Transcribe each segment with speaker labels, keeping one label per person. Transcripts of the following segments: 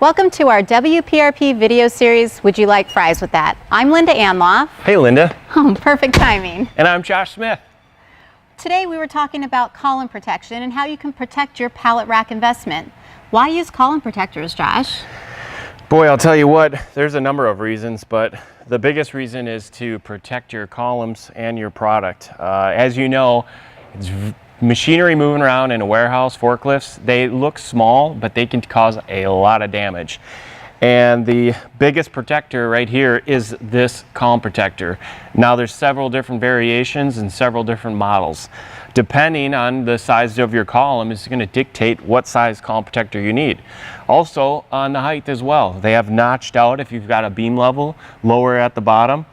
Speaker 1: Welcome to our WPRP video series, Would You Like Fries with That? I'm Linda Anloff.
Speaker 2: Hey Linda.
Speaker 1: Oh, perfect timing.
Speaker 2: And I'm Josh Smith.
Speaker 1: Today we were talking about column protection and how you can protect your pallet rack investment. Why use column protectors, Josh?
Speaker 2: Boy, I'll tell you what, there's a number of reasons, but the biggest reason is to protect your columns and your product. As you know, it's machinery moving around in a warehouse, forklifts, they look small, but they can cause a lot of damage. And the biggest protector right here is this column protector. Now there's several different variations and several different models. Depending on the size of your column is going to dictate what size column protector you need. Also on the height as well. They have notched out if you've got a beam level, lower at the bottom.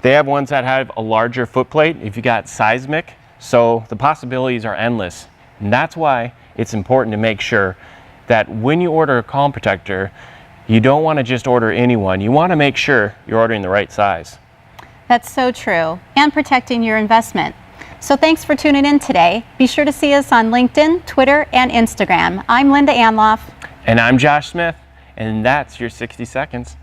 Speaker 2: They have ones that have a larger footplate if you got seismic. So the possibilities are endless. And that's why it's important to make sure that when you order a column protector, you don't want to just order any one. You want to make sure you're ordering the right size.
Speaker 1: That's so true. And protecting your investment. So thanks for tuning in today. Be sure to see us on LinkedIn, Twitter, and Instagram. I'm Linda Anloff.
Speaker 2: And I'm Josh Smith. And that's your 60 seconds.